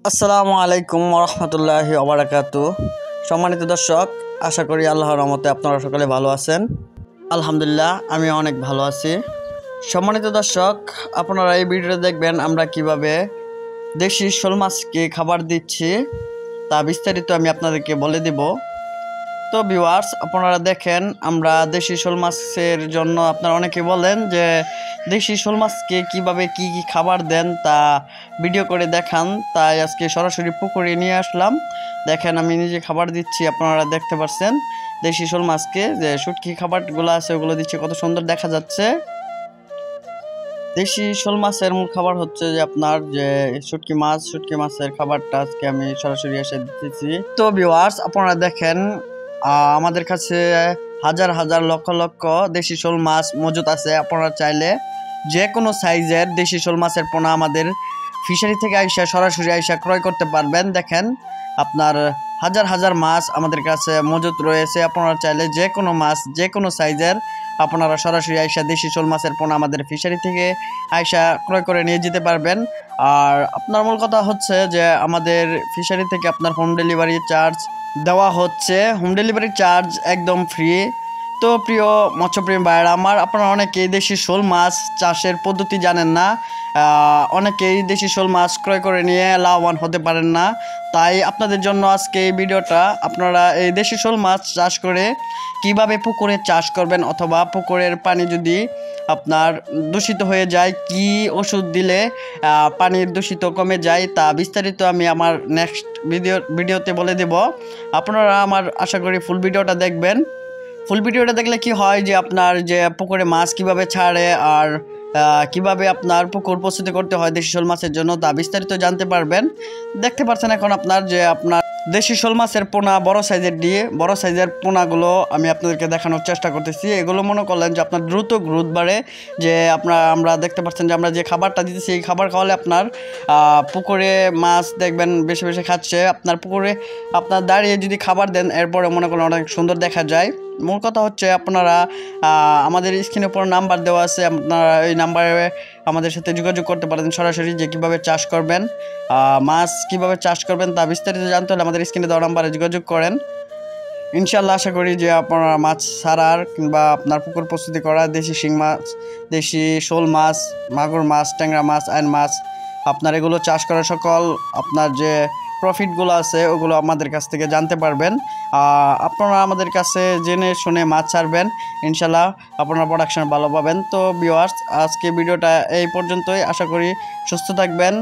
আসসালামু আলাইকুম রহমতুল্লাহি ওবারাকাতু। সম্মানিত দর্শক, আশা করি আল্লাহর রহমতে আপনারা সকলে ভালো আছেন। আলহামদুলিল্লাহ, আমি অনেক ভালো আছি। সম্মানিত দর্শক, আপনারা এই ভিডিওতে দেখবেন আমরা কিভাবে দেশি শোল মাছকে খাবার দিচ্ছি, তা বিস্তারিত আমি আপনাদেরকে বলে দেব। তো ভিউয়ার্স, আপনারা দেখেন আমরা দেশি শোল মাছের জন্য আপনারা অনেকে বলেন যে দেশি শোল মাছকে কীভাবে কী কী খাবার দেন তা ভিডিও করে দেখান, তাই আজকে সরাসরি পুকুরে নিয়ে আসলাম। দেখেন আমি নিজে খাবার দিচ্ছি, আপনারা দেখতে পাচ্ছেন দেশি শোল মাছকে যে শুটকি খাবারগুলো আছে ওগুলো দিচ্ছি, কত সুন্দর দেখা যাচ্ছে। দেশি শোল মাছের মূল খাবার হচ্ছে যে আপনার যে শুটকি মাছের খাবারটা আজকে আমি সরাসরি এসে দিতেছি। তো ভিউয়ার্স, আপনারা দেখেন আমাদের কাছে হাজার হাজার লক্ষ লক্ষ দেশি শোল মাছ মজুদ আছে। আপনারা চাইলে যে কোনো সাইজের দেশি শোল মাছের পোনা আমাদের ফিশারি থেকে সরাসরি ক্রয় করতে পারবেন। দেখেন আপনার হাজার হাজার মাছ আমাদের কাছে মজুদ রয়েছে। আপনারা চাইলে যে কোনো মাছ যে কোনো সাইজের আপনারা সরাসরি দেশি শোল মাছের পোনা আমাদের ফিশারি থেকে ক্রয় করে নিয়ে যেতে পারবেন। আর আপনার মূল কথা হচ্ছে যে আমাদের ফিশারি থেকে আপনার হোম ডেলিভারি চার্জ দেওয়া হচ্ছে। হোম ডেলিভারি চার্জ একদম ফ্রি। তো প্রিয় মৎস্যপ্রেমী ভাইয়েরা আমার, আপনারা অনেকেই দেশি শোল মাছ চাষের পদ্ধতি জানেন না, অনেকেই দেশি শোল মাছ ক্রয় করে নিয়ে লাভবান হতে পারেন না। তাই আপনাদের জন্য আজকে এই ভিডিওটা। আপনারা এই দেশি শোল মাছ চাষ করে কিভাবে পুকুরে চাষ করবেন, অথবা পুকুরের পানি যদি আপনার দূষিত হয়ে যায় কি ওষুধ দিলে পানির দূষিত কমে যায়, তা বিস্তারিত আমি আমার নেক্সট ভিডিওতে বলে দেব। আপনারা আমার আশা করি ফুল ভিডিওটা দেখবেন। ফুল ভিডিওটা দেখলে কি হয় যে আপনার যে পুকুরে মাছ কিভাবে ছাড়ে আর কিভাবে আপনার পুকুর প্রস্তুতি করতে হয় দেশি শোল মাছের জন্য, তা বিস্তারিত জানতে পারবেন। দেখতে পাচ্ছেন এখন আপনার যে আপনার দেশি শোল মাছের পোনা বড় সাইজের পোনাগুলো আমি আপনাদেরকে দেখানোর চেষ্টা করতেছি। এগুলো মনে করলেন যে আপনার দ্রুত গ্রোথ বাড়ে, যে আমরা দেখতে পাচ্ছেন যে আমরা যে খাবারটা দিতেছি এই খাবার খাওয়ালে আপনার পুকুরে মাছ দেখবেন বেশি বেশি খাচ্ছে। আপনার পুকুরে আপনার দাঁড়িয়ে যদি খাবার দেন এরপরে মনে করেন অনেক সুন্দর দেখা যায়। মূল কথা হচ্ছে আপনারা আমাদের স্ক্রিনের উপর নাম্বার দেওয়া আছে, আপনারা এই নাম্বারে আমাদের সাথে যোগাযোগ করতে পারেন সরাসরি, যে কীভাবে চাষ করবেন, মাছ কীভাবে চাষ করবেন তা বিস্তারিত জানতে হলে আমাদের স্ক্রিনে দেওয়া নাম্বারে যোগাযোগ করেন। ইনশাল্লাহ আশা করি যে আপনারা মাছ ছাড়ার কিংবা আপনার পুকুর প্রস্তুতি করা দেশি শিং মাছ, দেশি শোল মাছ, মাগুর মাছ, ট্যাংরা মাছ, আইন মাছ, আপনার এগুলো চাষ করার সকল আপনার যে প্রফিটগুলো আছে ওগুলো আমাদের কাছ থেকে জানতে পারবেন। আপনারা আমাদের কাছে জেনে শুনে মাছ ছাড়বেন, ইনশাল্লাহ আপনারা প্রোডাকশন ভালো পাবেন। তো ভিউয়ার্স, আজকে ভিডিওটা এই পর্যন্তই। আশা করি সুস্থ থাকবেন।